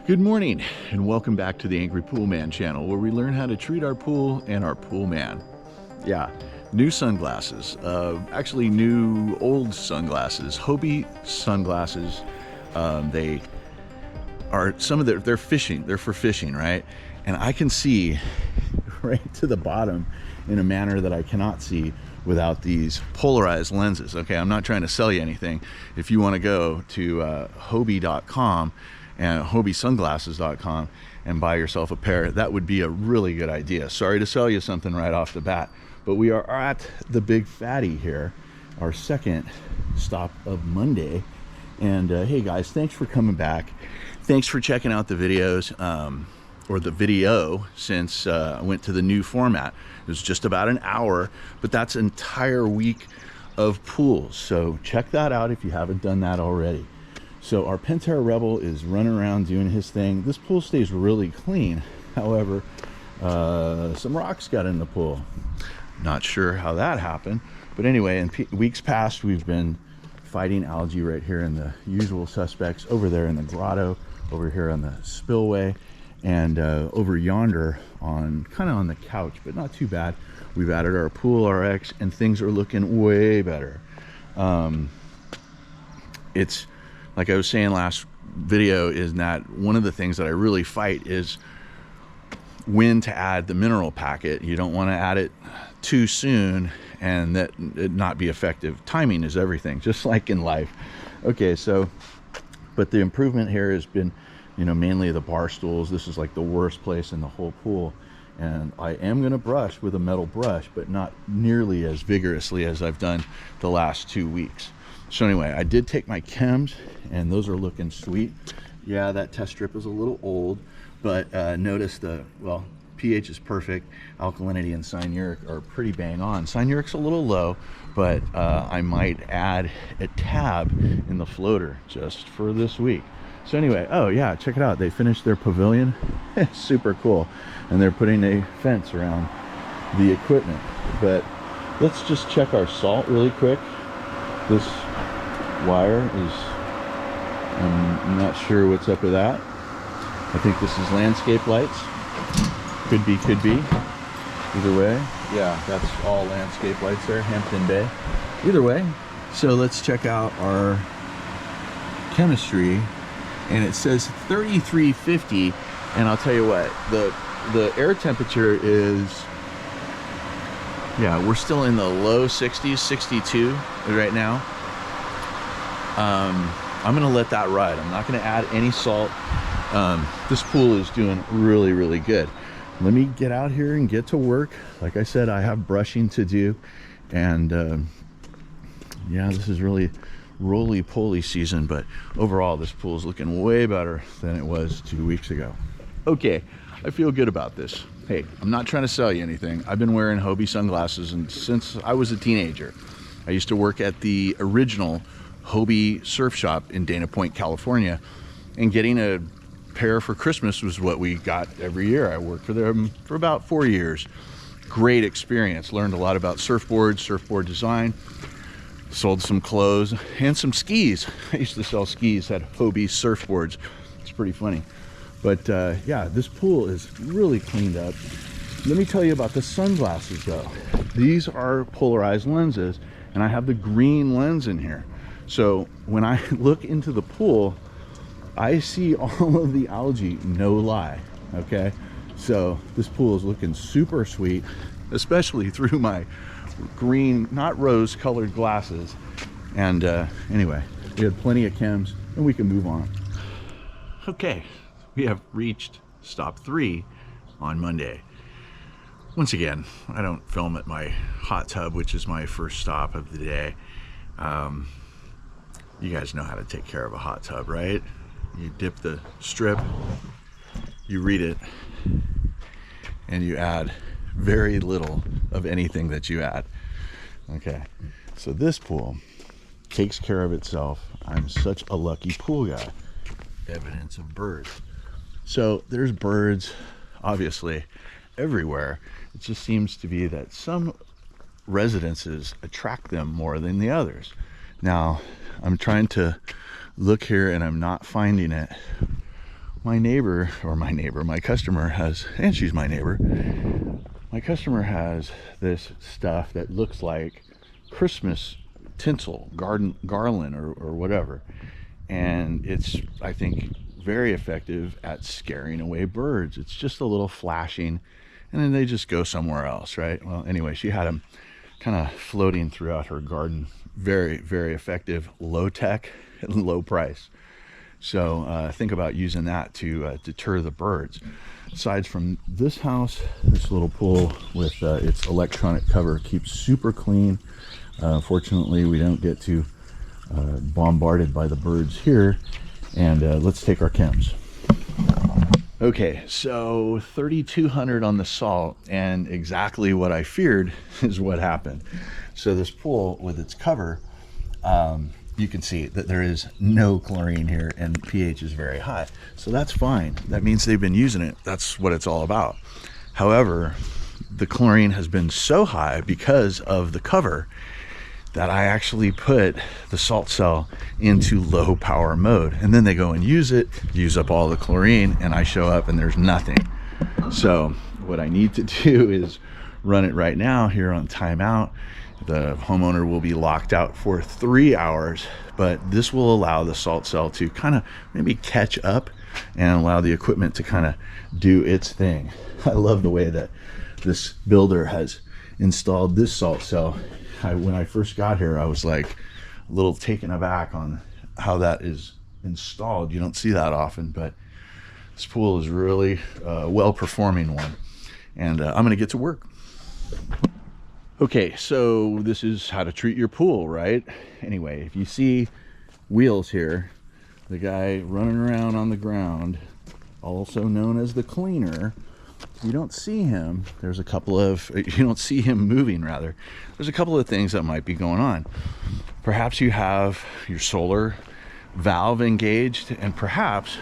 Good morning and welcome back to the Angry Poolman channel, where we learn how to treat our pool and our pool man. Yeah, new sunglasses, actually new old sunglasses, Hobie Sunglasses. They are they're fishing, they're for fishing, right? And I can see right to the bottom in a manner that I cannot see without these polarized lenses. Okay, I'm not trying to sell you anything. If you want to go to Hobie.com and Hobiesunglasses.com and buy yourself a pair, that would be a really good idea. Sorry to sell you something right off the bat, but we are at the Big Fatty here, our second stop of Monday. And hey guys, thanks for coming back. Thanks for checking out the videos, or the video, since I went to the new format. It was just about an hour, but that's an entire week of pools. So check that out if you haven't done that already. So our Pentair Rebel is running around doing his thing. This pool stays really clean. However, some rocks got in the pool. Not sure how that happened, but anyway, in weeks past, we've been fighting algae right here in the usual suspects, over there in the grotto, over here on the spillway, and over yonder on kind of on the couch, but not too bad. We've added our Pool RX and things are looking way better. It's like I was saying last video, is that one of the things that I really fight is when to add the mineral packet. You don't want to add it too soon and that it not be effective. Timing is everything, just like in life. Okay, so but the improvement here has been, you know, mainly the bar stools. This is like the worst place in the whole pool, and I am going to brush with a metal brush, but not nearly as vigorously as I've done the last 2 weeks. So anyway, I did take my chems and those are looking sweet. Yeah, that test strip is a little old, but notice the, well, pH is perfect. Alkalinity and cyanuric are pretty bang on. Cyanuric's a little low, but I might add a tab in the floater just for this week. So anyway, oh yeah, check it out. They finished their pavilion. Super cool. And they're putting a fence around the equipment. But let's just check our salt really quick. This wire is, I'm not sure what's up with that. I think this is landscape lights. Could be. Either way, yeah, that's all landscape lights there, Hampton Bay. Either way, so let's check out our chemistry. And it says 3350, and I'll tell you what, the air temperature is, yeah, we're still in the low 60s, 62 right now. I'm gonna let that ride. I'm not gonna add any salt. This pool is doing really, really good. Let me get out here and get to work. Like I said, I have brushing to do, and yeah, this is really roly-poly season, but overall this pool is looking way better than it was 2 weeks ago. Okay, I feel good about this. Hey, I'm not trying to sell you anything. I've been wearing Hobie sunglasses and since I was a teenager. I used to work at the original Hobie surf shop in Dana Point, California, and getting a pair for Christmas was what we got every year. I worked for them for about 4 years. Great experience. Learned a lot about surfboards, surfboard design. Sold some clothes and some skis. I used to sell skis, had Hobie Surfboards. It's pretty funny. But yeah, this pool is really cleaned up. Let me tell you about the sunglasses though. These are polarized lenses, and I have the green lens in here. So when I look into the pool, I see all of the algae, no lie, okay? So this pool is looking super sweet, especially through my green, not rose colored glasses. And anyway, we had plenty of chems and we can move on. Okay, we have reached stop 3 on Monday. Once again, I don't film at my hot tub, which is my first stop of the day. You guys know how to take care of a hot tub, right? You dip the strip, you read it, and you add very little of anything that you add. Okay, so this pool takes care of itself. I'm such a lucky pool guy. Evidence of birds. So there's birds obviously everywhere. It just seems to be that some residences attract them more than the others. Now I'm trying to look here and I'm not finding it my customer has, and she's my neighbor, my customer has this stuff that looks like Christmas tinsel, garland or whatever. And it's, I think, very effective at scaring away birds. It's just a little flashing and then they just go somewhere else, right? Well, anyway, she had them kind of floating throughout her garden. Very, very effective, low tech and low price. So think about using that to deter the birds. Aside from this house, this little pool with its electronic cover keeps super clean. Fortunately, we don't get too bombarded by the birds here. And let's take our chems. Okay, so 3,200 on the salt, and exactly what I feared is what happened. So this pool with its cover, you can see that there is no chlorine here and pH is very high. So that's fine. That means they've been using it. That's what it's all about. However, the chlorine has been so high because of the cover that I actually put the salt cell into low power mode, and then they go and use it, use up all the chlorine, and I show up and there's nothing. So what I need to do is run it right now here on timeout. The homeowner will be locked out for 3 hours, but this will allow the salt cell to kind of maybe catch up and allow the equipment to kind of do its thing. I love the way that this builder has installed this salt cell. When I first got here, I was like a little taken aback on how that is installed. You don't see that often, but this pool is really a well-performing one. And I'm going to get to work. Okay, so this is how to treat your pool, right? Anyway, if you see wheels here, the guy running around on the ground, also known as the cleaner, you don't see him. You don't see him moving, rather. There's a couple of things that might be going on. Perhaps you have your solar valve engaged, and perhaps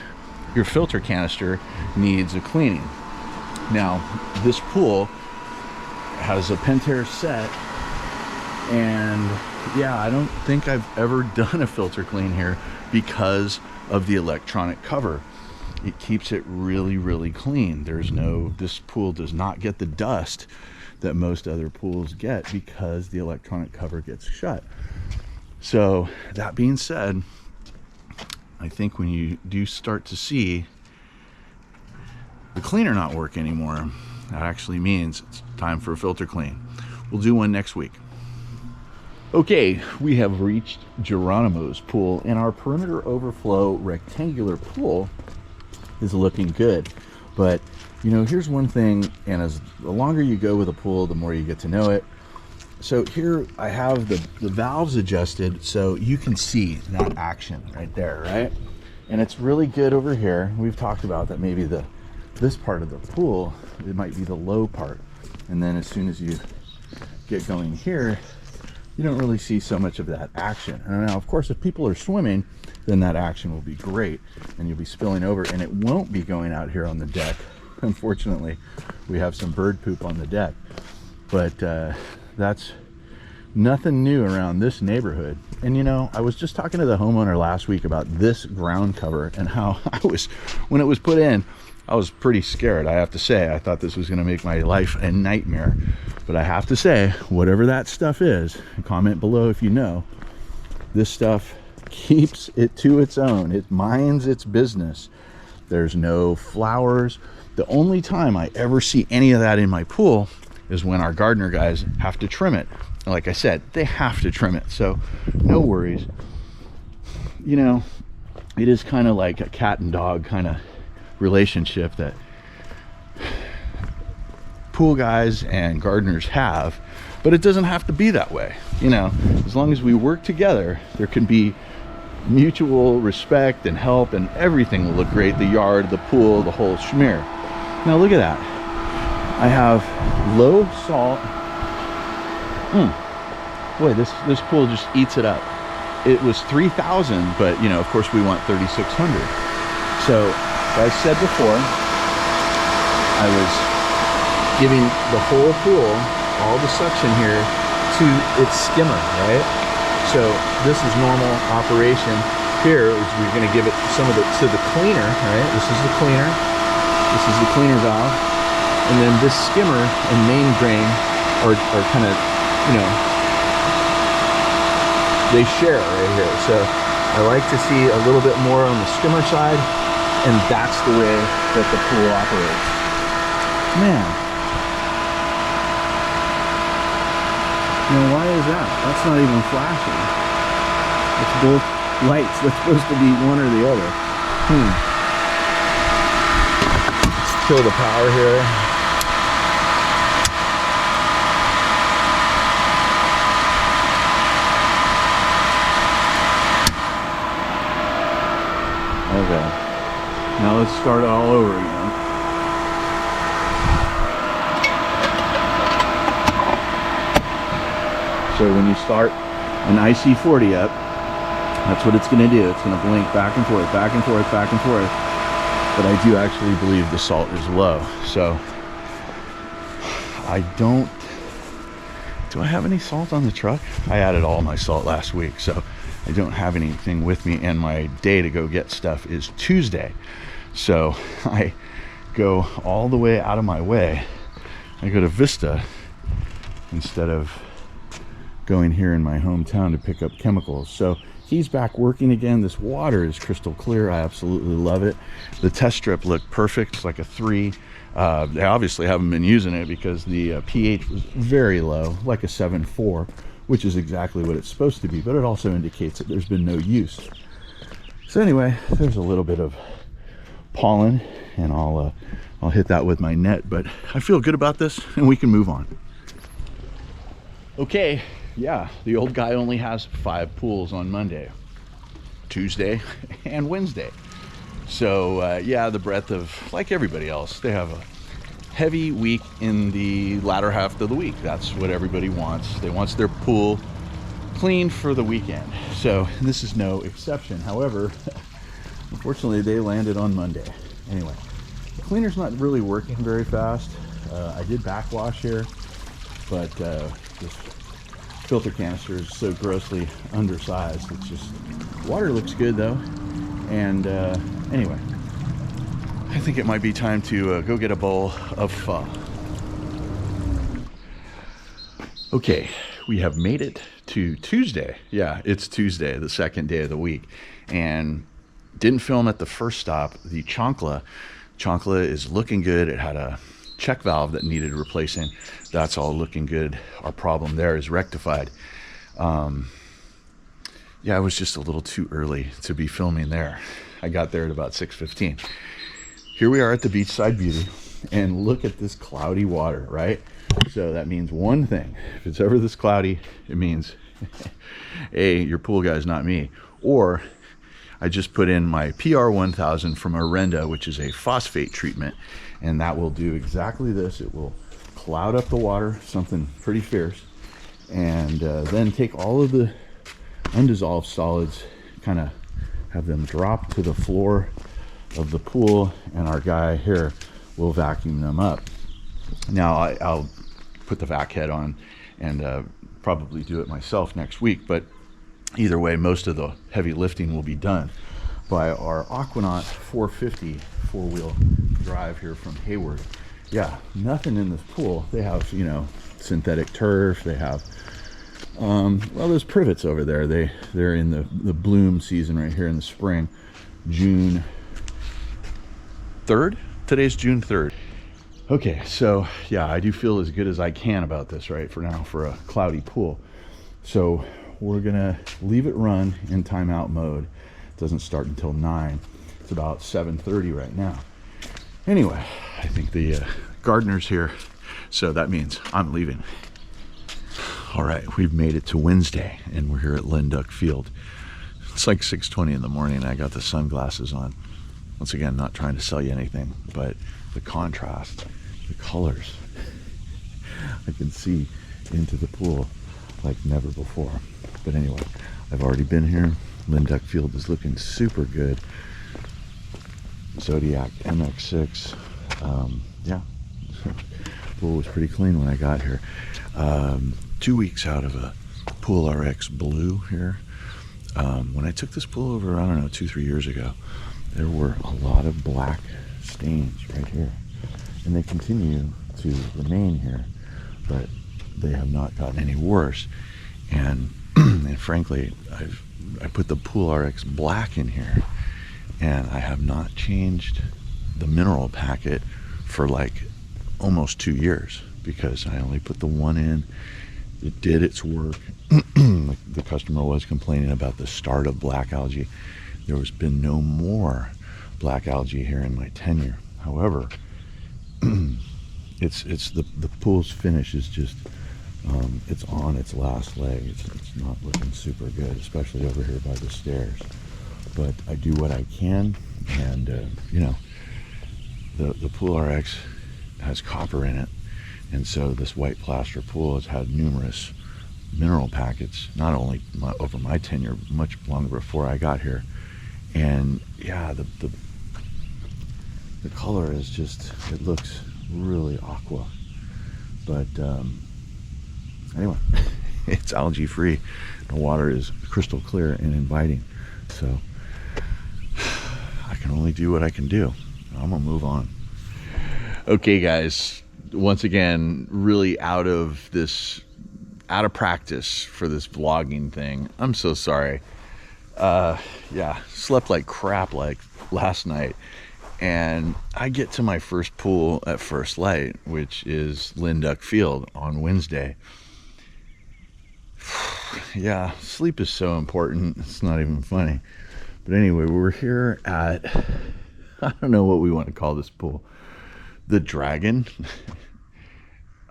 your filter canister needs a cleaning. Now, this pool has a Pentair set, and yeah, I don't think I've ever done a filter clean here because of the electronic cover. It keeps it really, really clean. This pool does not get the dust that most other pools get because the electronic cover gets shut. So that being said, I think when you do start to see the cleaner not work anymore, that actually means it's time for a filter clean. We'll do one next week. Okay, we have reached Geronimo's pool, and our perimeter overflow rectangular pool is looking good. But you know, here's one thing, and the longer you go with a pool, the more you get to know it. So here I have the valves adjusted so you can see that action right there, right? And it's really good over here. We've talked about that maybe this part of the pool, it might be the low part. And then as soon as you get going here, you don't really see so much of that action. And now, of course, if people are swimming, then that action will be great and you'll be spilling over, and it won't be going out here on the deck. Unfortunately, we have some bird poop on the deck, but that's nothing new around this neighborhood. And you know, I was just talking to the homeowner last week about this ground cover and how when it was put in, I was pretty scared. I have to say, I thought this was going to make my life a nightmare. But I have to say, whatever that stuff is, comment below if you know, this stuff keeps it to its own. It minds its business. There's no flowers. The only time I ever see any of that in my pool is when our gardener guys have to trim it. And like I said, they have to trim it, so no worries. You know, it is kind of like a cat and dog kind of relationship that pool guys and gardeners have, but it doesn't have to be that way. You know, as long as we work together, there can be mutual respect and help, and everything will look great. The yard, the pool, the whole schmear. Now look at that. I have low salt. Boy, this pool just eats it up. It was 3,000, but you know, of course we want 3,600. So as I said before, I was giving the whole pool, all the suction here, to its skimmer, right? So this is normal operation. here is we're going to give it some of the, to the cleaner, right? This is the cleaner. This is the cleaner valve. And then this skimmer and main drain are kind of, you know, they share right here. So I like to see a little bit more on the skimmer side, and that's the way that the pool operates. Man. Now why is that? That's not even flashing. It's both lights. That's supposed to be one or the other. Let's kill the power here. Okay. Now let's start it all over again. So when you start an IC40 up, that's what it's going to do. It's going to blink back and forth, back and forth, back and forth. But I do actually believe the salt is low. So I don't... Do I have any salt on the truck? I added all my salt last week, so I don't have anything with me, and my day to go get stuff is Tuesday. So I go all the way out of my way. I go to Vista instead of going here in my hometown to pick up chemicals. So he's back working again. This water is crystal clear. I absolutely love it. The test strip looked perfect. It's like a 3. They obviously haven't been using it because the pH was very low, like a 7.4, which is exactly what it's supposed to be, but it also indicates that there's been no use. So anyway, there's a little bit of pollen, and I'll hit that with my net, but I feel good about this, and we can move on. Okay, yeah, the old guy only has 5 pools on Monday, Tuesday, and Wednesday. So yeah, the breadth of, like everybody else, they have a heavy week in the latter half of the week. That's what everybody wants. They want their pool clean for the weekend. So this is no exception. However, unfortunately, they landed on Monday. Anyway, the cleaner's not really working very fast. I did backwash here, but this filter canister is so grossly undersized. It's just, water looks good though. And anyway, I think it might be time to go get a bowl of pho. Okay, we have made it to Tuesday. Yeah, it's Tuesday, the second day of the week. And didn't film at the first stop, the Chancla. Chancla is looking good. It had a check valve that needed replacing. That's all looking good. Our problem there is rectified. Yeah, it was just a little too early to be filming there. I got there at about 6:15. Here we are at the Beachside Beauty, and look at this cloudy water, right? So that means one thing. If it's ever this cloudy, it means A, your pool guy's not me, or I just put in my PR1000 from Orenda, which is a phosphate treatment, and that will do exactly this. It will cloud up the water, something pretty fierce, and then take all of the undissolved solids, kind of have them drop to the floor of the pool, and our guy here will vacuum them up. Now I'll put the vac head on and probably do it myself next week, but either way, most of the heavy lifting will be done by our Aquanaut 450 four-wheel drive here from Hayward. Yeah, nothing in this pool. They have, you know, synthetic turf. They have well, there's privets over there. They're in the bloom season right here in the spring. June 3rd? Today's June 3rd. Okay, so yeah, I do feel as good as I can about this right for now for a cloudy pool. So we're gonna leave it run in timeout mode. It doesn't start until 9. It's about 7:30 right now. Anyway, I think the gardener's here, so that means I'm leaving. All right, we've made it to Wednesday, and we're here at Linduck Field. It's like 6:20 in the morning, and I got the sunglasses on. Once again, not trying to sell you anything, but the contrast, the colors. I can see into the pool like never before. But anyway, I've already been here. Linduck Field is looking super good. Zodiac MX6. Yeah, pool was pretty clean when I got here. 2 weeks out of a Pool RX Blue here. When I took this pool over, I don't know, 2-3 years ago, there were a lot of black stains right here, and they continue to remain here, but they have not gotten any worse. And, and frankly, I put the Polarized black in here, and I have not changed the mineral packet for like almost 2 years, because I only put the one in. It did its work. The customer was complaining about the start of black algae. There has been no more black algae here in my tenure. However, it's the pool's finish is just it's on its last leg. It's not looking super good, especially over here by the stairs. But I do what I can, and you know, the Pool RX has copper in it, and so this white plaster pool has had numerous mineral packets, not only over my tenure, much longer before I got here. And yeah, the color is just, it looks really aqua, but anyway, it's algae free. The water is crystal clear and inviting, so I can only do what I can do. I'm gonna move on. Okay guys, once again, really out of practice for this vlogging thing. I'm so sorry. Yeah, slept like crap like last night, and I get to my first pool at first light, which is Linduck Field, on Wednesday. Yeah, sleep is so important, it's not even funny. But anyway, we're here at, I don't know what we want to call this pool, the Dragon.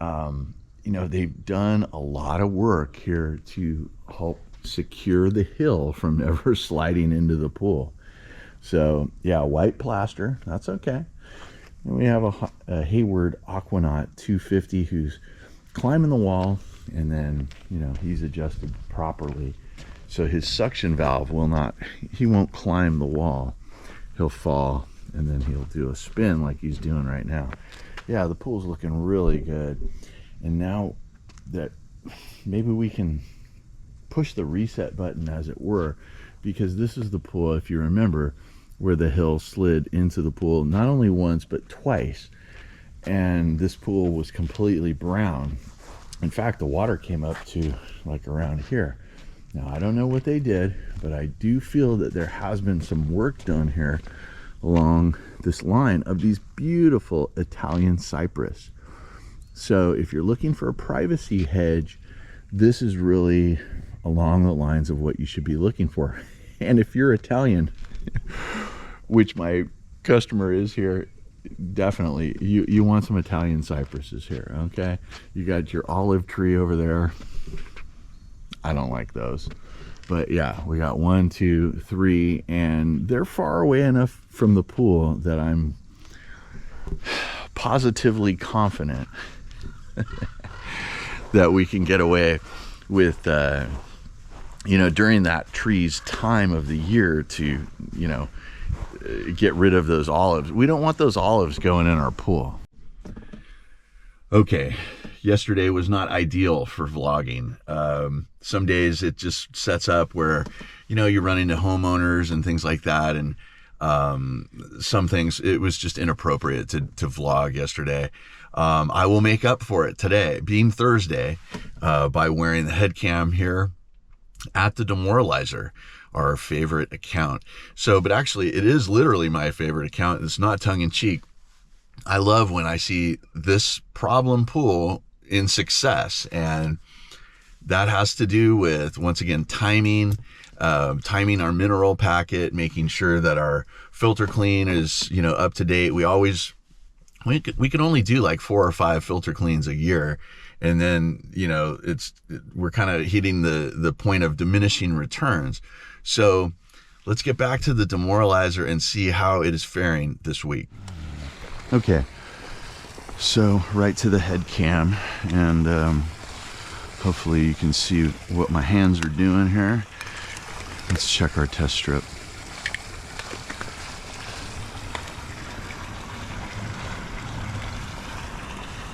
You know, they've done a lot of work here to help secure the hill from ever sliding into the pool. So yeah, white plaster, that's okay. And we have a Hayward Aquanaut 250 who's climbing the wall, and then, you know, he's adjusted properly, so his suction valve will not, he won't climb the wall. He'll fall, and then he'll do a spin like he's doing right now. Yeah, the pool's looking really good. And now that maybe we can push the reset button, as it were, because this is the pool, if you remember, where the hill slid into the pool not only once but twice, and this pool was completely brown. In fact, the water came up to like around here. Now I don't know what they did, but I do feel that there has been some work done here along this line of these beautiful Italian cypress. So if you're looking for a privacy hedge, this is really along the lines of what you should be looking for. And if you're Italian, which my customer is here, definitely you want some Italian cypresses here. Okay, you got your olive tree over there. I don't like those, but yeah, we got 1, 2, 3, and they're far away enough from the pool that I'm positively confident that we can get away with you know, during that tree's time of the year to, you know, get rid of those olives. We don't want those olives going in our pool. Okay, yesterday was not ideal for vlogging. Some days it just sets up where, you know, you run into homeowners and things like that, and some things, it was just inappropriate to vlog yesterday. I will make up for it today, being Thursday, by wearing the head cam here at the Demoralizer, our favorite account. So, but actually it is literally my favorite account. It's not tongue-in-cheek. I love when I see this problem pool in success, and that has to do with, once again, timing our mineral packet, making sure that our filter clean is, you know, up to date. We can only do like 4 or 5 filter cleans a year, and then, you know, we're kind of hitting the point of diminishing returns. So let's get back to the Demoralizer and see how it is faring this week. Okay, so right to the head cam, and hopefully you can see what my hands are doing here. Let's check our test strip.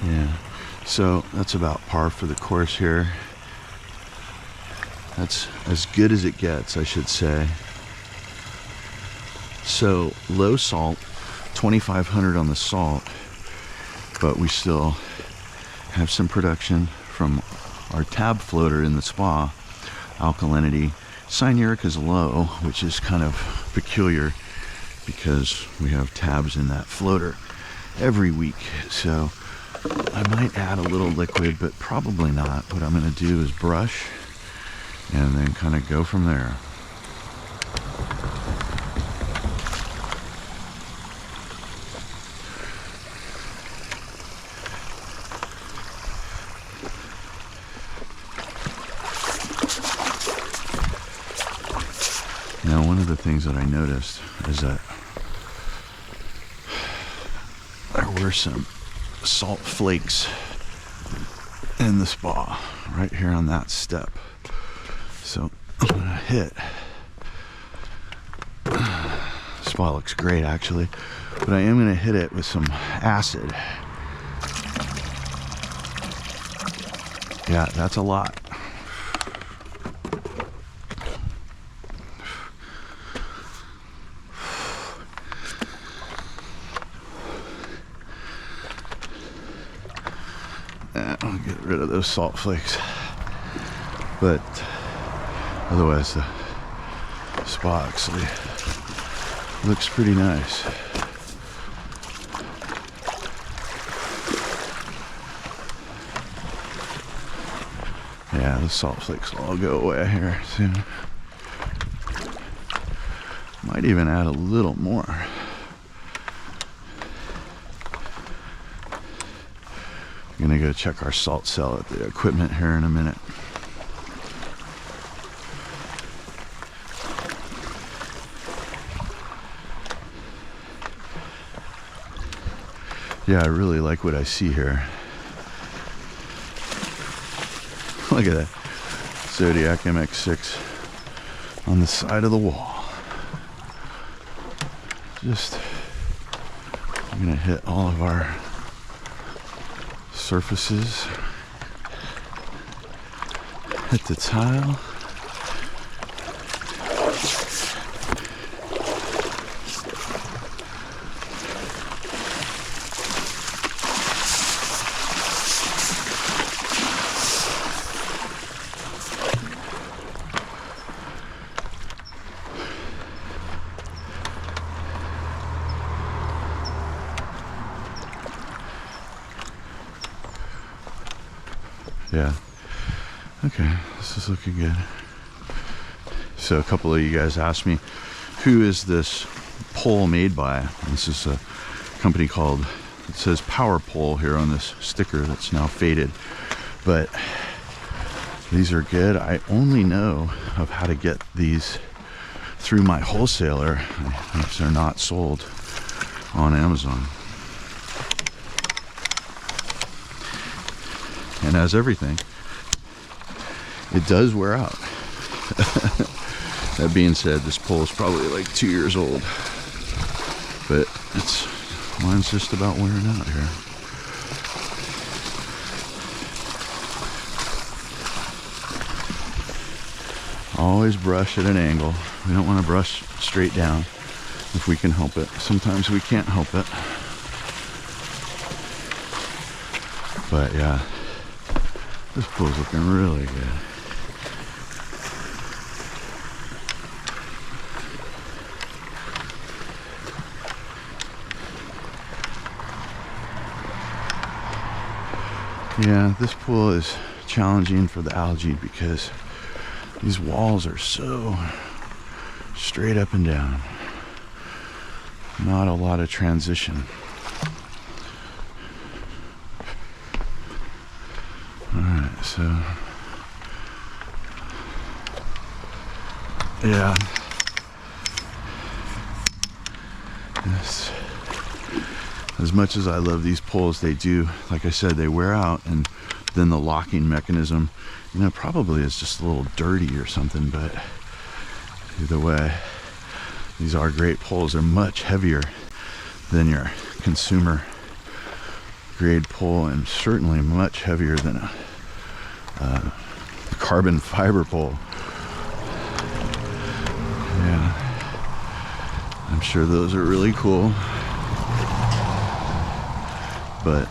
Yeah, so that's about par for the course here. That's as good as it gets, I should say. So low salt, 2,500 on the salt, but we still have some production from our tab floater in the spa. Alkalinity. Cyanuric is low, which is kind of peculiar because we have tabs in that floater every week. So I might add a little liquid, but probably not. What I'm going to do is brush and then kind of go from there. Now, one of the things that I noticed is that there were some salt flakes in the spa right here on that step. So I'm gonna hit. Spa looks great actually, but I am gonna hit it with some acid. Yeah, that's a lot. I'll get rid of those salt flakes, but otherwise the spa actually looks pretty nice. Yeah, the salt flakes will all go away here soon. Might even add a little more. I'm gonna go check our salt cell at the equipment here in a minute. Yeah, I really like what I see here. Look at that Zodiac MX6 on the side of the wall. Just, I'm gonna hit all of our surfaces, hit the tile. Yeah. Okay, this is looking good. So a couple of you guys asked me, who is this pole made by? This is a company called, it says Power Pole here on this sticker that's now faded. But these are good. I only know of how to get these through my wholesaler if they're not sold on Amazon. And as everything, it does wear out. That being said, this pole is probably like 2 years old, but mine's just about wearing out here. Always brush at an angle. We don't want to brush straight down if we can help it. Sometimes we can't help it. But yeah, this pool's looking really good. Yeah, this pool is challenging for the algae because these walls are so straight up and down. Not a lot of transition. Alright, so yeah. Yes. As much as I love these poles, they do, like I said, they wear out, and then the locking mechanism, you know, probably is just a little dirty or something, but either way, these are great poles. They're much heavier than your consumer grade pole, and certainly much heavier than a carbon fiber pole. Yeah, I'm sure those are really cool, but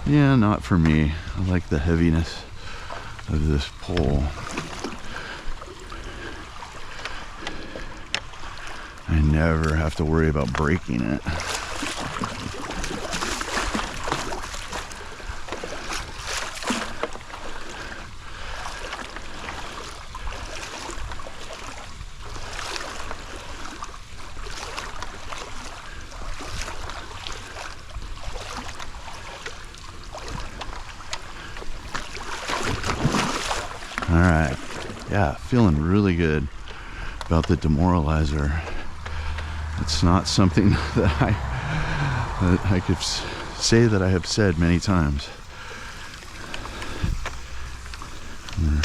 yeah, not for me. I like the heaviness of this pole. I never have to worry about breaking it. All right, yeah, feeling really good about the demoralizer. It's not something that I could say that I have said many times. We're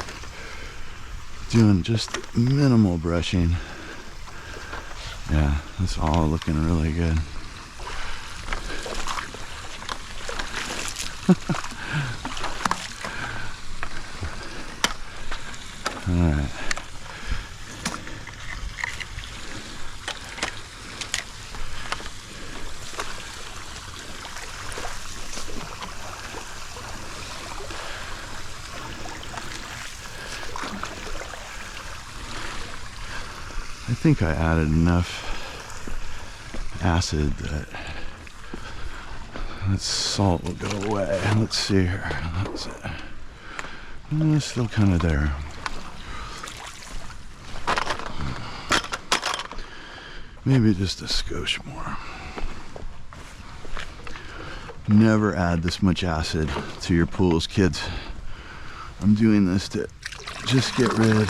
doing just minimal brushing. Yeah, it's all looking really good. All right. I think I added enough acid that that salt will go away. Let's see here. It's still kind of there. Maybe just a skosh more. Never add this much acid to your pools, kids. I'm doing this to just get rid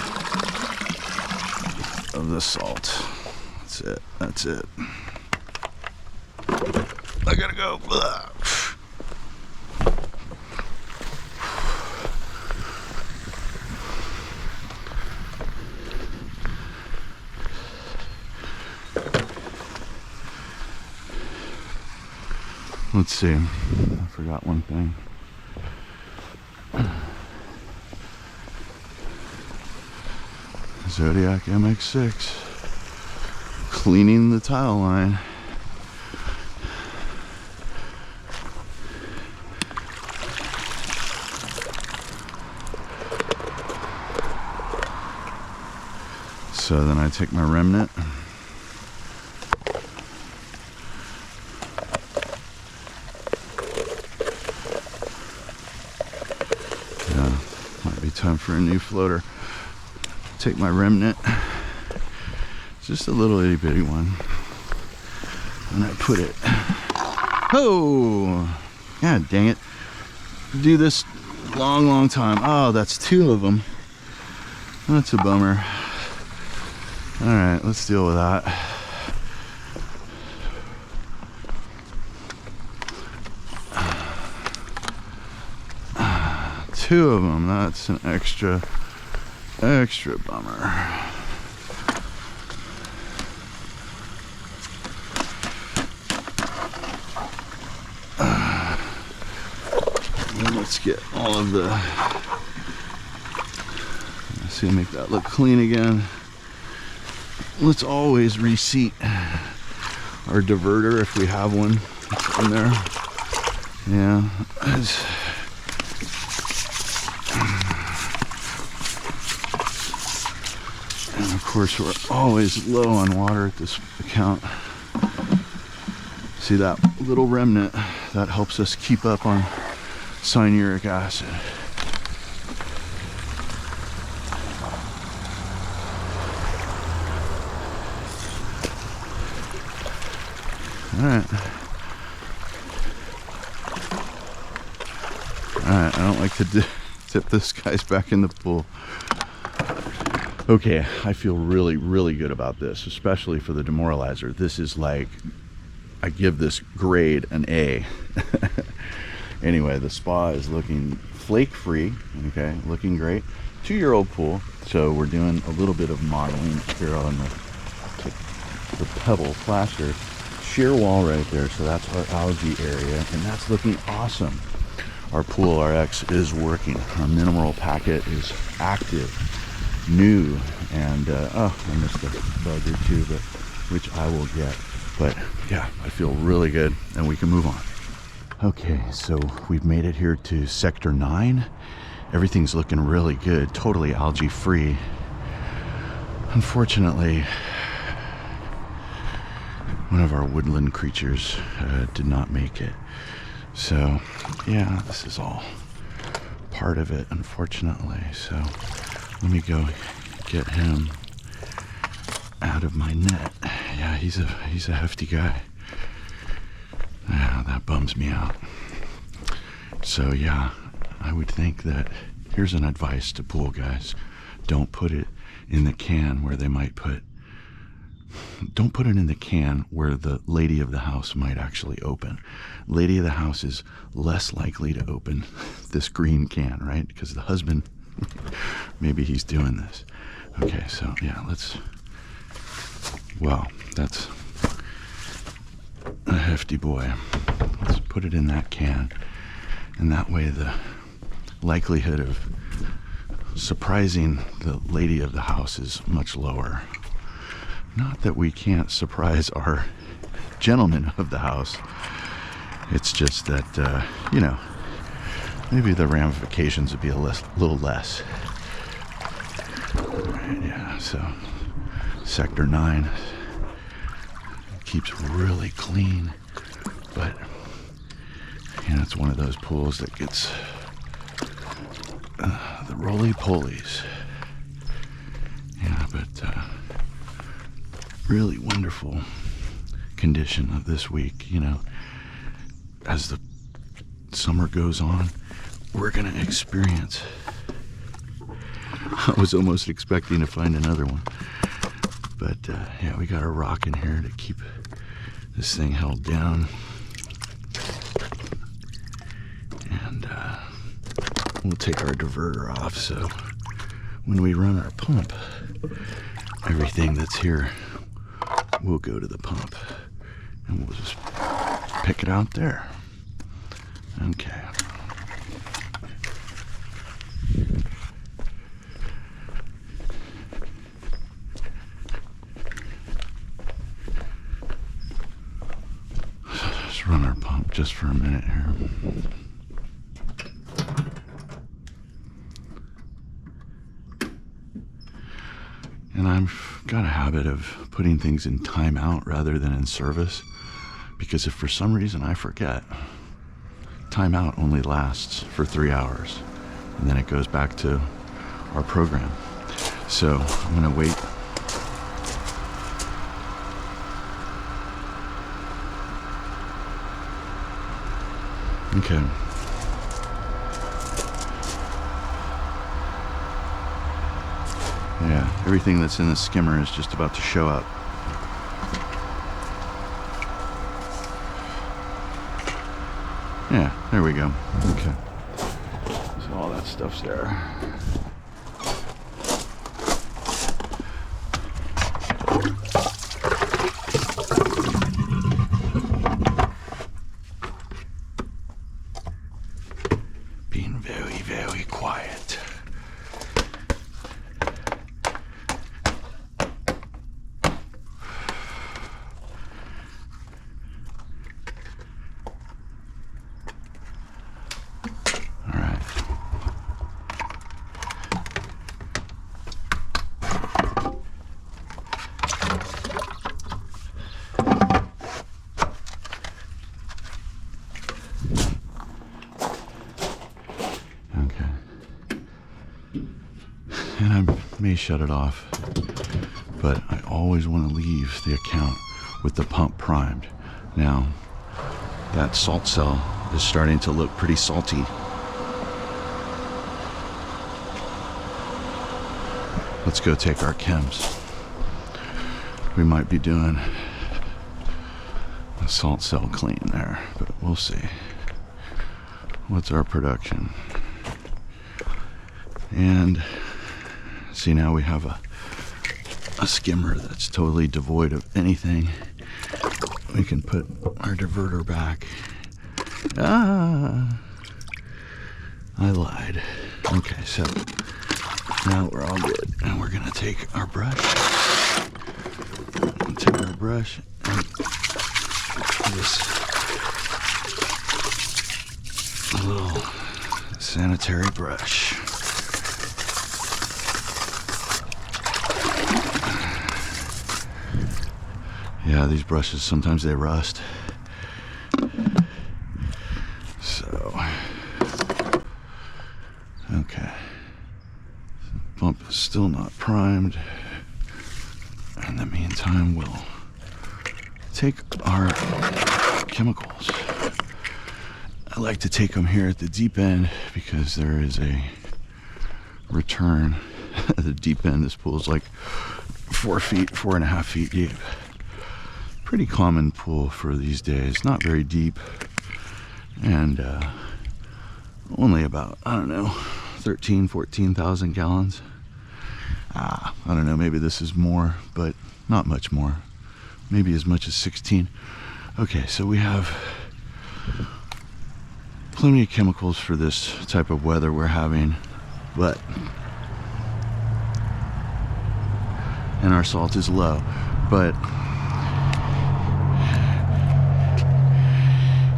of the salt. That's it. That's it. I gotta go. Ugh. Let's see. I forgot one thing. Zodiac MX6. Cleaning the tile line. So then I take my remnant. Might be time for a new floater. Take my remnant, just a little itty bitty one, and I put it. Oh, god dang it! Do this long time. Oh, that's two of them. That's a bummer. All right, let's deal with that. Two of them. That's an extra bummer. Let's get all of the, let's see, make that look clean again. Let's always reseat our diverter if we have one in there. Yeah. And of course we're always low on water at this account. See that little remnant, that helps us keep up on cyanuric acid. Alright, I don't like to tip this guy's back in the pool. Okay, I feel really good about this, especially for the demoralizer. This is like, I give this grade an A. Anyway, the spa is looking flake free, okay, looking great. 2-year-old pool, so we're doing a little bit of modeling here on the pebble plaster. Sheer wall right there, so that's our algae area, and that's looking awesome. Our Pool RX is working. Our mineral packet is active, new, And oh, I missed a bug or two, but which I will get. But yeah, I feel really good, and we can move on. Okay, so we've made it here to Sector 9. Everything's looking really good, totally algae free. Unfortunately, one of our woodland creatures did not make it. So yeah, this is all part of it, unfortunately. So let me go get him out of my net. Yeah, he's a hefty guy. Yeah, that bums me out. So yeah, I would think that here's an advice to pool guys. Don't put it in the can where they might put, don't put it in the can where the lady of the house might actually open. Lady of the house is less likely to open this green can, right? Because the husband, maybe he's doing this. Okay, so yeah, wow, that's a hefty boy. Let's put it in that can, and that way the likelihood of surprising the lady of the house is much lower. Not that we can't surprise our gentleman of the house. It's just that, you know, maybe the ramifications would be a little less. Right, yeah, so Sector 9 keeps really clean, but you know, it's one of those pools that gets the roly-polies. Yeah, but really wonderful condition of this week. You know, as the summer goes on, we're gonna experience. I was almost expecting to find another one, but yeah, we got a rock in here to keep this thing held down, and we'll take our diverter off, so when we run our pump, everything that's here will go to the pump, and we'll just pick it out there. Okay. Let's run our pump just for a minute here. And I've got a habit of putting things in timeout rather than in service, because if for some reason I forget, timeout only lasts for 3 hours, and then it goes back to our program. So I'm gonna wait. Okay. Yeah, everything that's in the skimmer is just about to show up. Yeah, there we go. Okay. So all that stuff's there. Being very, very quiet. And I may shut it off, but I always want to leave the account with the pump primed. Now, that salt cell is starting to look pretty salty. Let's go take our chems. We might be doing a salt cell clean there, but we'll see. What's our production? And see, now we have a skimmer that's totally devoid of anything. We can put our diverter back. Ah, I lied. Okay, so Now we're all good, and we're gonna take our brush, and this little sanitary brush. Yeah, these brushes, sometimes they rust. So, okay. Pump is still not primed. In the meantime, we'll take our chemicals. I like to take them here at the deep end because there is a return at the deep end. This pool is like 4.5 feet deep. Pretty common pool for these days. Not very deep, and only about, I don't know, 14,000 gallons. I don't know, maybe this is more, but not much more. Maybe as much as 16. Okay, so we have plenty of chemicals for this type of weather we're having, and our salt is low, but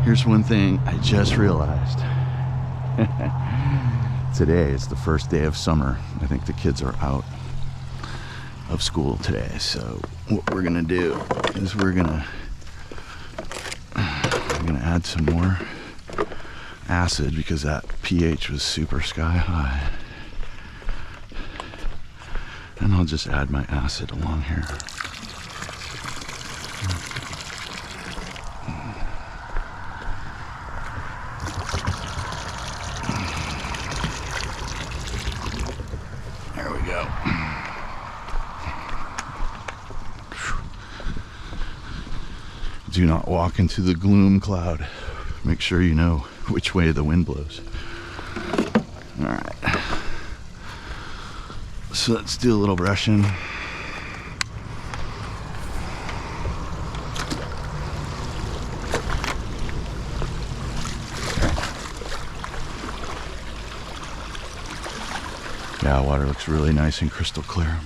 here's one thing I just realized. Today is the first day of summer. I think the kids are out of school today. So what we're gonna do is we're gonna add some more acid because that pH was super sky high. And I'll just add my acid along here. There we go. Do not walk into the gloom cloud. Make sure you know which way the wind blows. All right. So let's do a little brushing. Yeah, water looks really nice and crystal clear.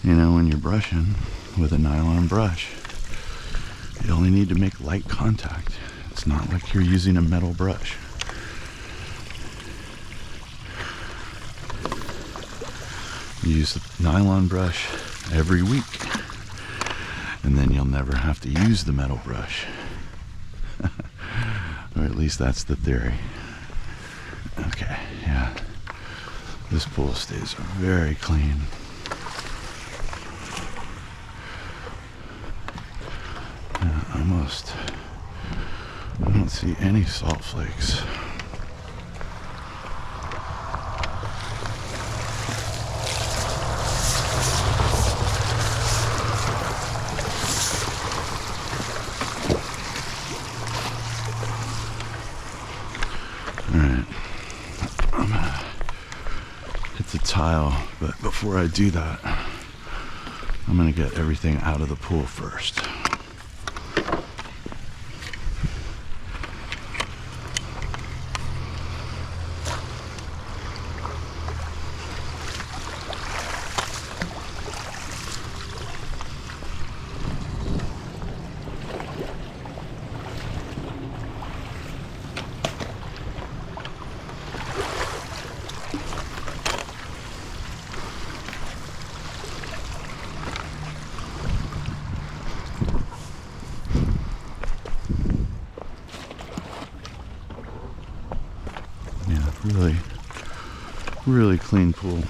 You know, when you're brushing with a nylon brush, you only need to make light contact. It's not like you're using a metal brush. You use the nylon brush every week, and then you'll never have to use the metal brush. Or at least that's the theory. Okay, yeah. This pool stays very clean. Almost, I don't see any salt flakes. Alright, I'm gonna hit the tile, but before I do that, I'm gonna get everything out of the pool first. Really clean pool.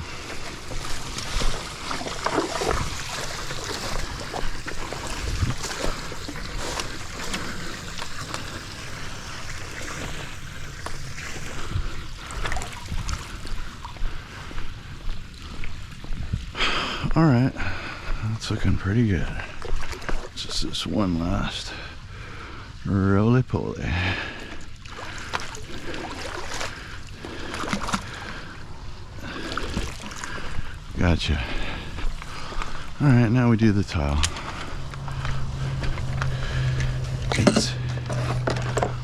All right, that's looking pretty good. Just this one last roly-poly. Gotcha. All right, now we do the tile.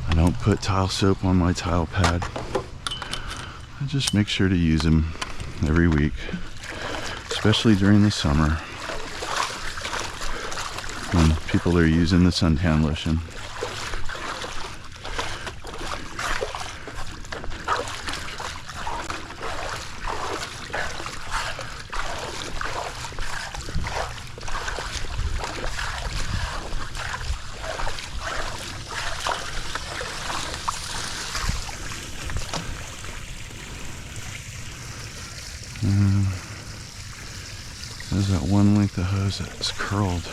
I don't put tile soap on my tile pad. I just make sure to use them every week, especially during the summer when people are using the suntan lotion. There's that one length of hose that's curled.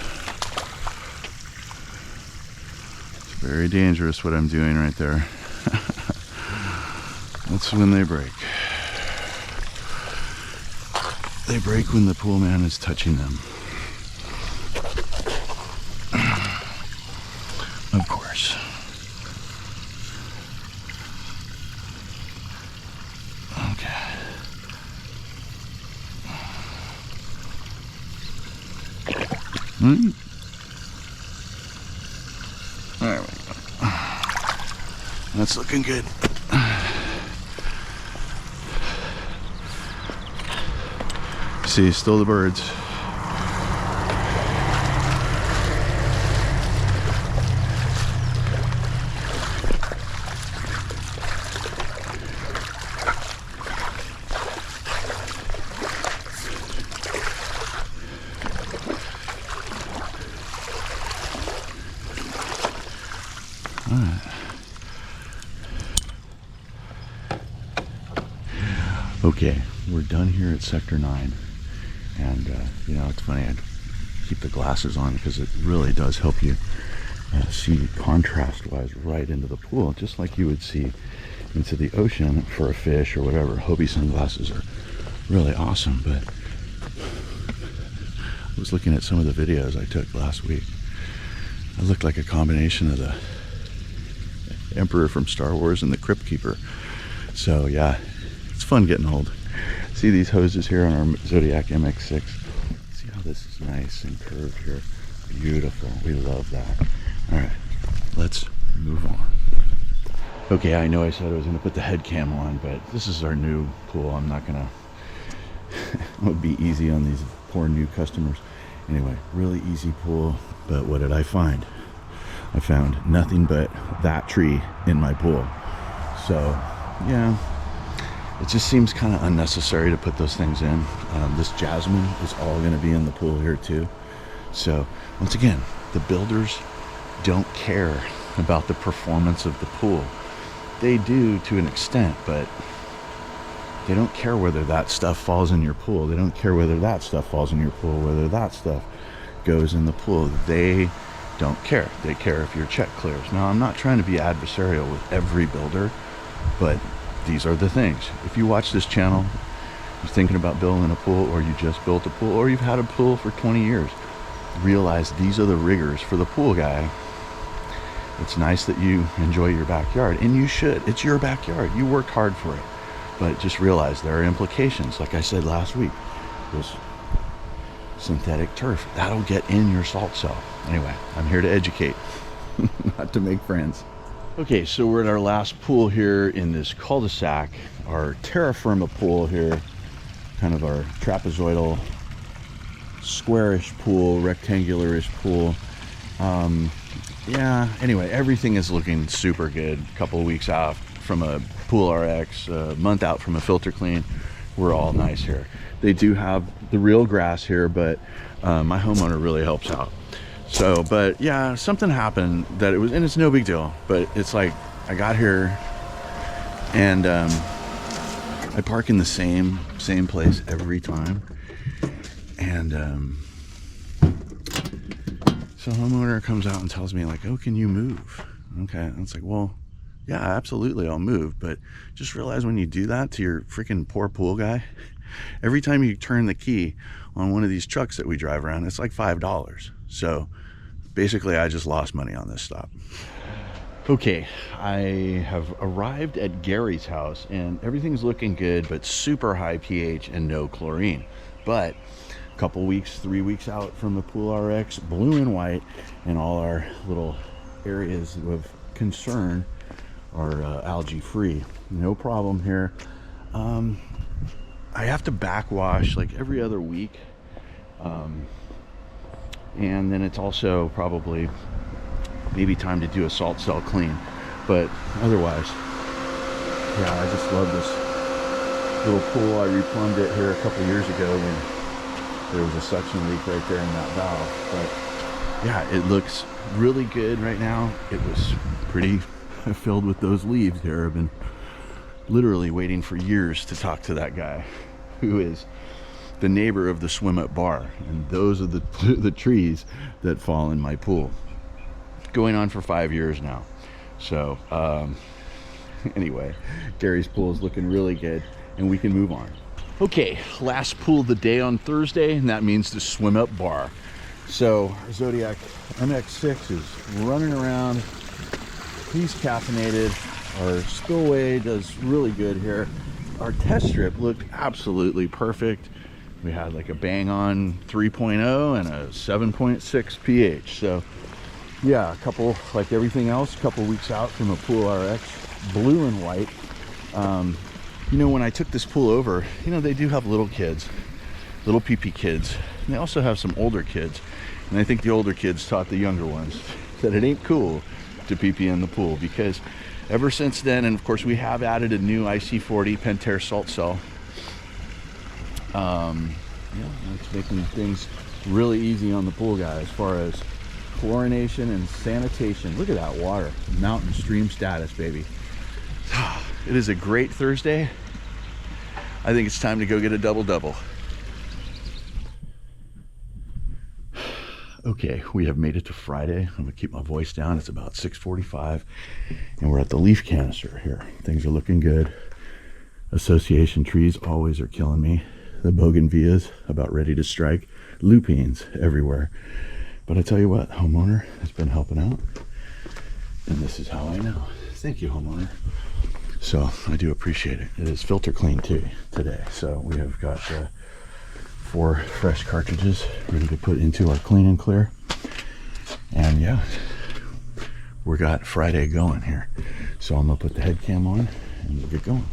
It's very dangerous what I'm doing right there. That's when they break. They break when the Poolman is touching them. Of course. Okay. There we go. That's looking good. See, still the birds. All right. Okay, we're done here at Sector 9. And, you know, it's funny, I keep the glasses on because it really does help you see contrast-wise right into the pool, just like you would see into the ocean for a fish or whatever. Hobie sunglasses are really awesome, but I was looking at some of the videos I took last week. I looked like a combination of the Emperor from Star Wars and the Crypt Keeper. So, yeah, it's fun getting old. See these hoses here on our Zodiac MX6? See how this is nice and curved here? Beautiful. We love that. All right, let's move on. Okay, I know I said I was going to put the head cam on, but this is our new pool. I'm not going to... it would be easy on these poor new customers. Anyway, really easy pool, but what did I find? I found nothing but that tree in my pool. So, yeah. It just seems kind of unnecessary to put those things in. This jasmine is all going to be in the pool here too. So once again, the builders don't care about the performance of the pool. They do to an extent, but they don't care whether that stuff falls in your pool. They don't care whether that stuff falls in your pool, whether that stuff goes in the pool. They don't care. They care if your check clears. Now, I'm not trying to be adversarial with every builder, but these are the things. If you watch this channel, you're thinking about building a pool, or you just built a pool, or you've had a pool for 20 years, realize these are the rigors for the pool guy. It's nice that you enjoy your backyard, and you should. It's your backyard. You worked hard for it. But just realize there are implications. Like I said last week, this synthetic turf, that'll get in your salt cell. Anyway, I'm here to educate, not to make friends. Okay, so we're at our last pool here in this cul-de-sac, our terra firma pool here, kind of our trapezoidal, squarish pool, rectangularish pool. Yeah, anyway, everything is looking super good. A couple of weeks out from a Pool RX, a month out from a filter clean. We're all nice here. They do have the real grass here, but my homeowner really helps out. So, but yeah, something happened that it was, and it's no big deal, but it's like I got here and I park in the same place every time, and so homeowner comes out and tells me like, oh, can you move? Okay, and it's like, well, yeah, absolutely, I'll move, but just realize when you do that to your freaking poor pool guy, Every time you turn the key on one of these trucks that we drive around, it's like $5. So basically I just lost money on this stop. Okay, I have arrived at Gary's house and everything's looking good, but super high pH and no chlorine. But a couple weeks, 3 weeks out from the Pool RX, blue and white, and all our little areas of concern are algae free. No problem here. I have to backwash like every other week. And then it's also probably maybe time to do a salt cell clean, but otherwise, yeah, I just love this little pool. I replumbed it here a couple years ago when there was a suction leak right there in that valve. But yeah, it looks really good right now. It was pretty filled with those leaves here. I've been literally waiting for years to talk to that guy who is the neighbor of the swim up bar, and those are the trees that fall in my pool. Going on for 5 years now. So anyway, Gary's pool is looking really good and we can move on. Okay, last pool of the day on Thursday, and that means the swim up bar. So our Zodiac MX6 is running around. He's caffeinated. Our spillway does really good here. Our test strip looked absolutely perfect. We had like a bang on 3.0 and a 7.6 pH. So yeah, a couple, like everything else, a couple weeks out from a Pool RX, blue and white. You know, when I took this pool over, you know, they do have little kids, little pee-pee kids, and they also have some older kids. And I think the older kids taught the younger ones that it ain't cool to pee-pee in the pool, because ever since then, and of course we have added a new IC40 Pentair salt cell. Yeah, it's making things really easy on the pool guy as far as chlorination and sanitation. Look at that water, mountain stream status, baby. It is a great Thursday. I think it's time to go get a double-double. Okay, we have made it to Friday. I'm gonna keep my voice down. It's about 6:45 and we're at the leaf canister here. Things are looking good. Association trees always are killing me. The bougainvilleas about ready to strike. Lupines everywhere. But I tell you what, homeowner has been helping out, and this is how I know. Thank you, homeowner. So I do appreciate it. It is filter clean too today. So we have got 4 fresh cartridges ready to put into our clean and clear. And yeah, we got Friday going here. So I'm gonna put the head cam on and we'll get going.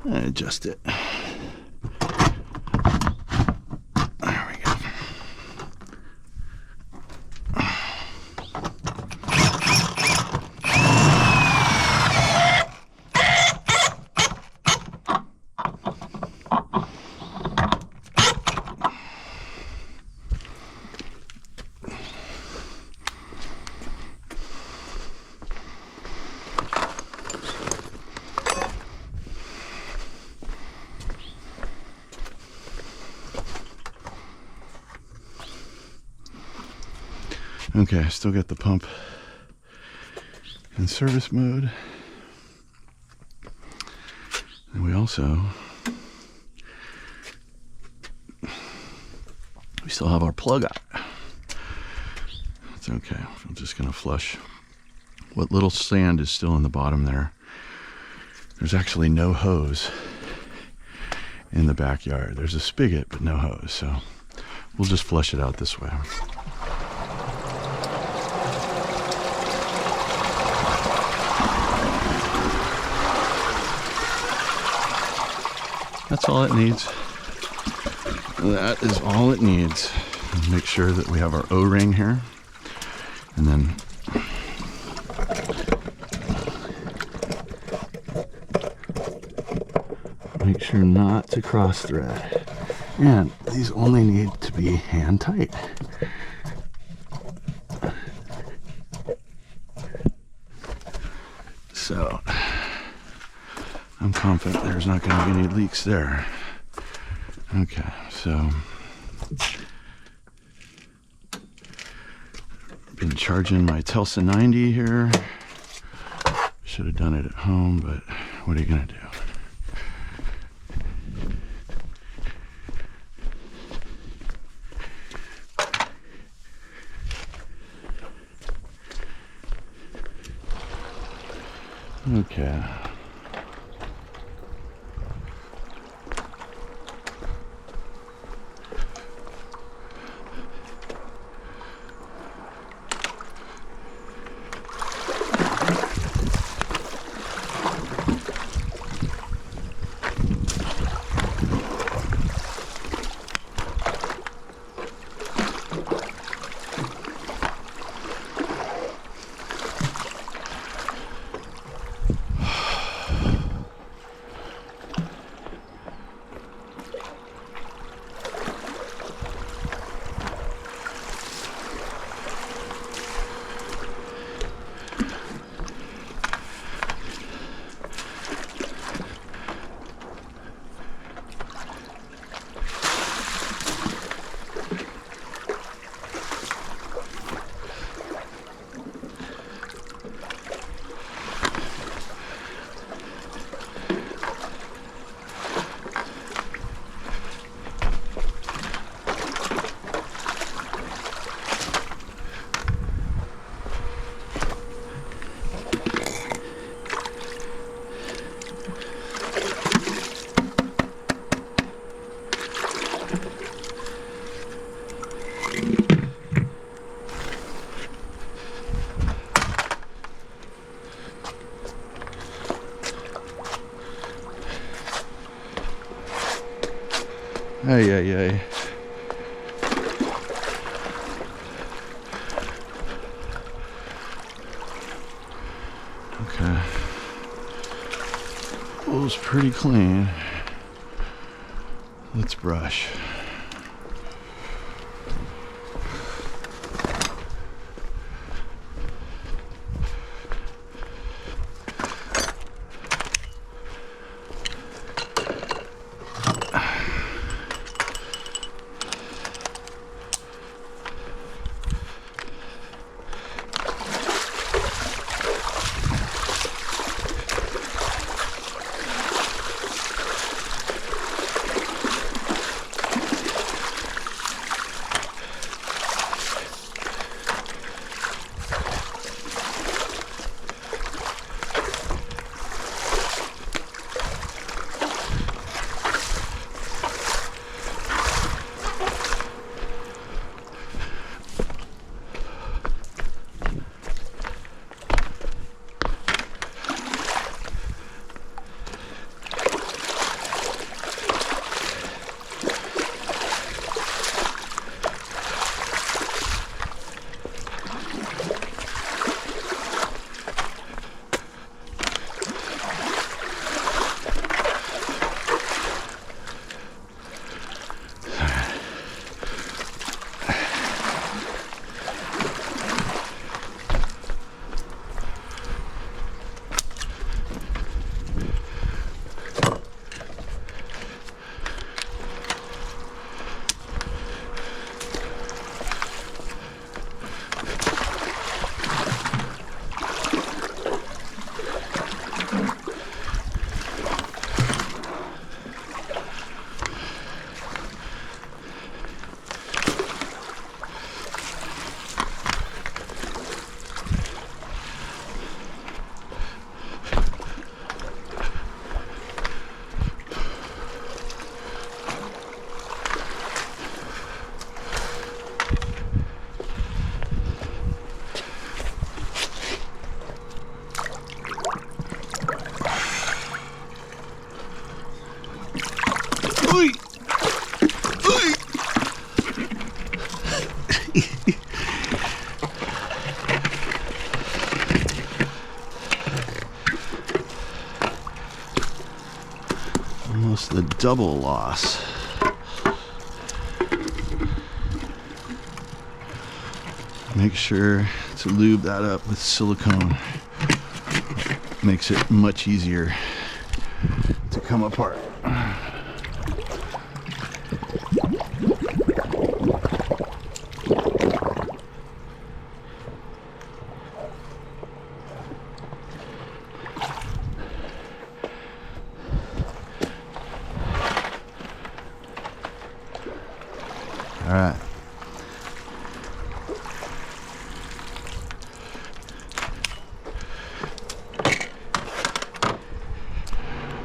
Adjust it. There we go. Okay, I still got the pump in service mode. And we still have our plug out. It's okay. I'm just gonna flush what little sand is still in the bottom there. There's actually no hose in the backyard. There's a spigot, but no hose. So we'll just flush it out this way. That's all it needs. That is all it needs. Make sure that we have our O-ring here. And then make sure not to cross thread. And these only need to be hand tight. So I'm confident there's not going to be any leaks there. Okay, so been charging my Telsa 90 here. Should have done it at home, but what are you gonna do? Okay. Ay, ay, ay. Okay. Pool's pretty clean. Let's brush. Almost the double loss. Make sure to lube that up with silicone. Makes it much easier to come apart. All right.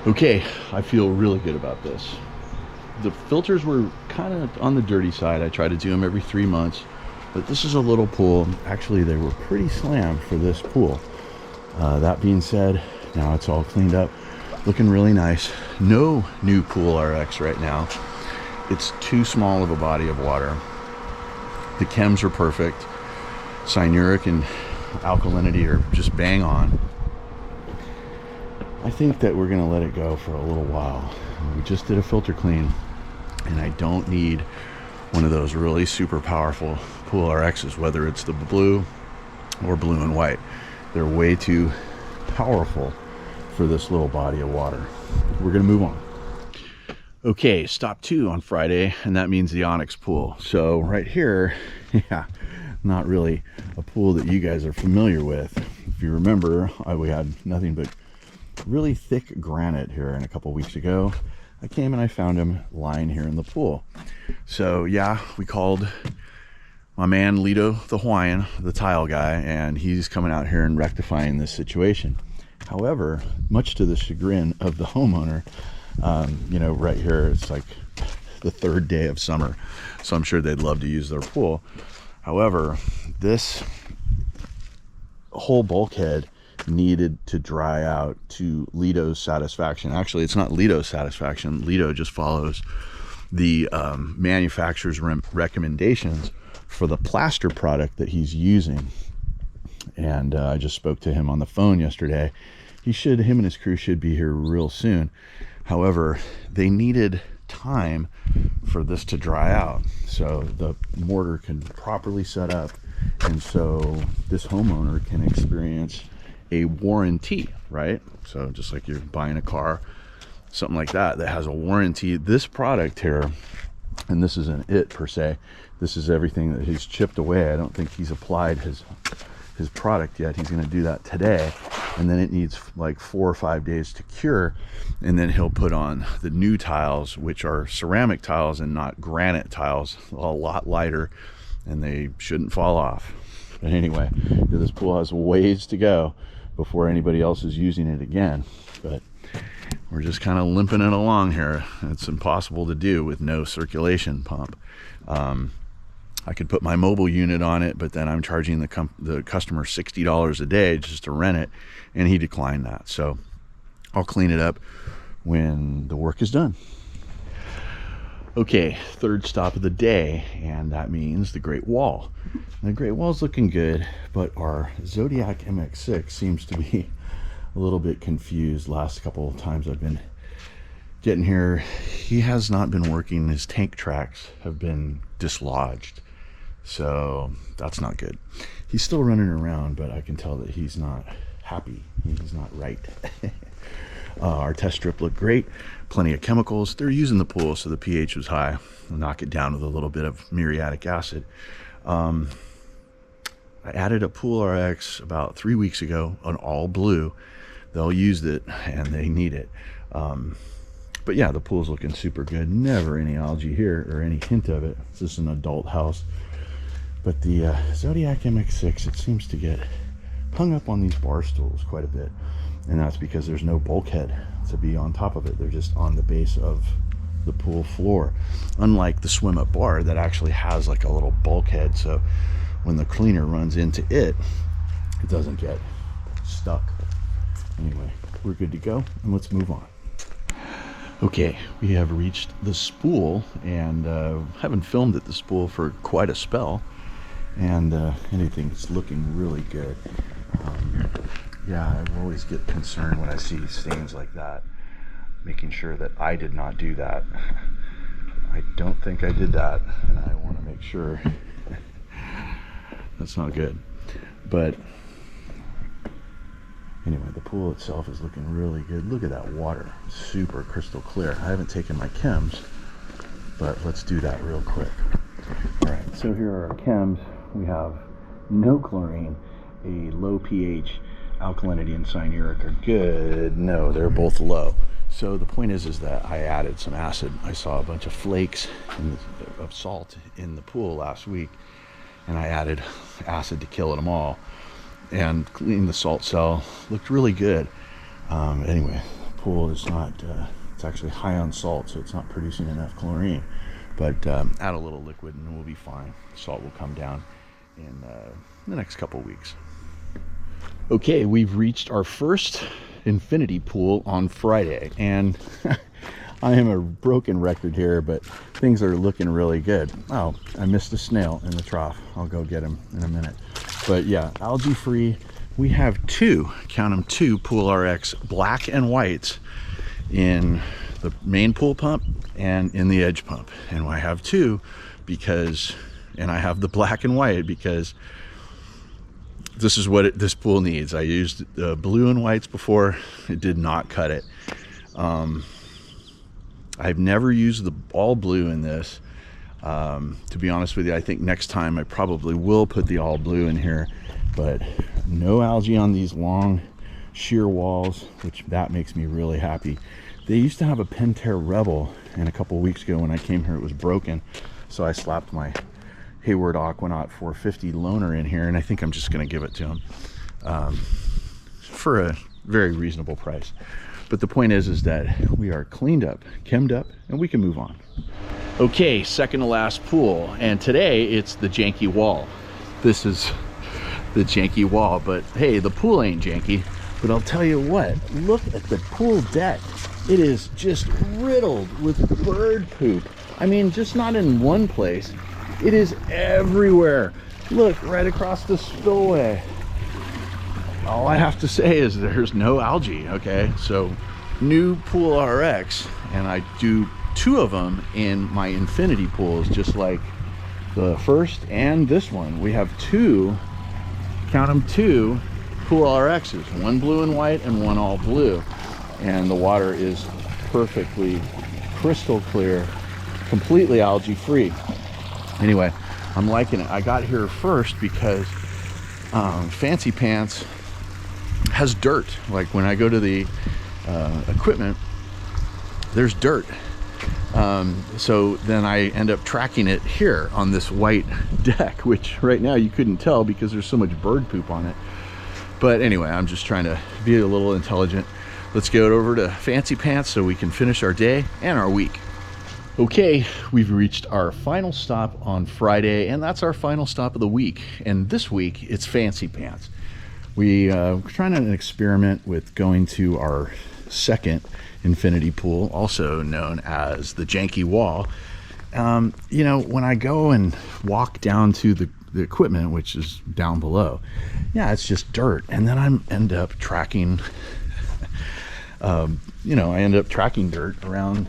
Okay, I feel really good about this. The filters were kind of on the dirty side. I try to do them every 3 months, but this is a little pool. Actually, they were pretty slammed for this pool. That being said, now it's all cleaned up, looking really nice. No new Pool RX right now. It's too small of a body of water. The chems are perfect. Cyanuric and alkalinity are just bang on. I think that we're gonna let it go for a little while. We just did a filter clean, and I don't need one of those really super powerful Pool RXs, whether it's the blue or blue and white. They're way too powerful for this little body of water. We're gonna move on. Okay, stop 2 on Friday, and that means the Onyx pool. So right here, yeah, not really a pool that you guys are familiar with. If you remember, we had nothing but really thick granite here, and a couple weeks ago I came and I found him lying here in the pool. So yeah, we called my man Lito the Hawaiian, the tile guy, and he's coming out here and rectifying this situation. However, much to the chagrin of the homeowner, you know, right here it's like the 3rd day of summer, so I'm sure they'd love to use their pool. However, this whole bulkhead needed to dry out to Lito's satisfaction. Actually, it's not Lito's satisfaction. Lito just follows the manufacturer's recommendations for the plaster product that he's using. And I just spoke to him on the phone yesterday. Him and his crew should be here real soon. However, they needed time for this to dry out so the mortar can properly set up, and so this homeowner can experience a warranty, right? So just like you're buying a car, something like that has a warranty. This product here, and this isn't it per se, this is everything that he's chipped away. I don't think he's applied his product yet. He's going to do that today, and then it needs like 4 or 5 days to cure, and then he'll put on the new tiles, which are ceramic tiles and not granite tiles, a lot lighter, and they shouldn't fall off. But anyway, this pool has ways to go before anybody else is using it again, but we're just kind of limping it along here. It's impossible to do with no circulation pump. I could put my mobile unit on it, but then I'm charging the customer $60 a day just to rent it, and he declined that. So I'll clean it up when the work is done. Okay, 3rd stop of the day, and that means the Great Wall. And the Great Wall's looking good, but our Zodiac MX6 seems to be a little bit confused. Last couple of times I've been getting here, he has not been working. His tank tracks have been dislodged, so that's not good. He's still running around, but I can tell that he's not happy. He's not right. Our test strip looked great, plenty of chemicals. They're using the pool, so the pH was high. We'll knock it down with a little bit of muriatic acid. I added a Pool RX about 3 weeks ago, an all blue. They'll use it and they need it. But yeah, the pool's looking super good. Never any algae here or any hint of it. This is an adult house. But the Zodiac MX6, it seems to get hung up on these bar stools quite a bit. And that's because there's no bulkhead to be on top of it. They're just on the base of the pool floor. Unlike the swim up bar that actually has like a little bulkhead. So when the cleaner runs into it, it doesn't get stuck. Anyway, we're good to go, and let's move on. Okay, we have reached the spool, and haven't filmed at the spool for quite a spell. and anything's looking really good. Yeah, I always get concerned when I see stains like that, making sure that I did not do that. I don't think I did that, and I want to make sure. That's not good. But anyway, the pool itself is looking really good. Look at that water, super crystal clear. I haven't taken my chems, but let's do that real quick. All right, so here are our chems. We have no chlorine, a low pH, alkalinity and cyanuric are good. No, they're both low. So the point is that I added some acid. I saw a bunch of flakes of salt in the pool last week, and I added acid to kill them all and cleaned the salt cell. Looked really good. Anyway, the pool is not, it's actually high on salt, so it's not producing enough chlorine. But add a little liquid and we'll be fine. The salt will come down in the next couple weeks. Okay, we've reached our first infinity pool on Friday, and I am a broken record here, but things are looking really good. Oh, I missed a snail in the trough. I'll go get him in a minute. But yeah, algae free. We have two, count them, two Pool RX black and whites in the main pool pump and in the edge pump. And I have two because, and I have the black and white because this is what this pool needs. I used blue and whites before. It did not cut it. I've never used the all blue in this. To be honest with you, I think next time I probably will put the all blue in here, but no algae on these long sheer walls, which that makes me really happy. They used to have a Pentair Rebel, and a couple weeks ago when I came here it was broken, so I slapped my Hayward Aquanaut 450 loaner in here, and I think I'm just going to give it to him for a very reasonable price. But the point is that we are cleaned up, chemmed up, and we can move on. Okay, second to last pool, and today it's the janky wall. This is the janky wall, but hey, the pool ain't janky. But I'll tell you what, look at the pool deck. It is just riddled with bird poop. I mean, just not in one place. It is everywhere. Look, right across the spillway. All I have to say is there's no algae, okay? So, new Pool RX, and I do two of them in my infinity pools, just like the first and this one. We have two, count them, two Pool RXs, one blue and white and one all blue. And the water is perfectly crystal clear, completely algae free. Anyway, I'm liking it. I got here first because Fancy Pants has dirt. Like when I go to the equipment, there's dirt. So then I end up tracking it here on this white deck, which right now you couldn't tell because there's so much bird poop on it. But anyway, I'm just trying to be a little intelligent. Let's go over to Fancy Pants so we can finish our day and our week. Okay, we've reached our final stop on Friday, and that's our final stop of the week. And this week, it's Fancy Pants. We're trying an experiment with going to our second infinity pool, also known as the janky wall. You know, when I go and walk down to the equipment, which is down below, yeah, it's just dirt. And then I end up tracking, you know, I end up tracking dirt around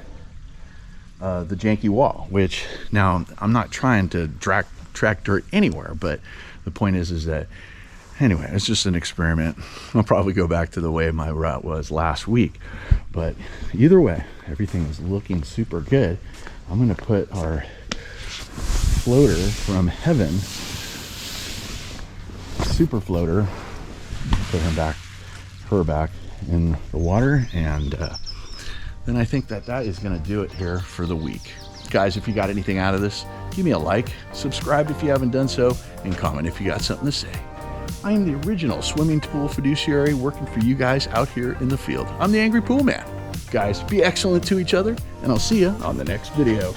the janky wall, which now I'm not trying to track dirt anywhere, but the point is that anyway, it's just an experiment. I'll probably go back to the way my route was last week, but either way, everything is looking super good. I'm going to put our floater from heaven, super floater, put her back in the water, and then I think that is going to do it here for the week. Guys, if you got anything out of this, give me a like, subscribe if you haven't done so, and comment if you got something to say. I am the original swimming pool fiduciary working for you guys out here in the field. I'm the Angry Pool Man. Guys, be excellent to each other, and I'll see you on the next video.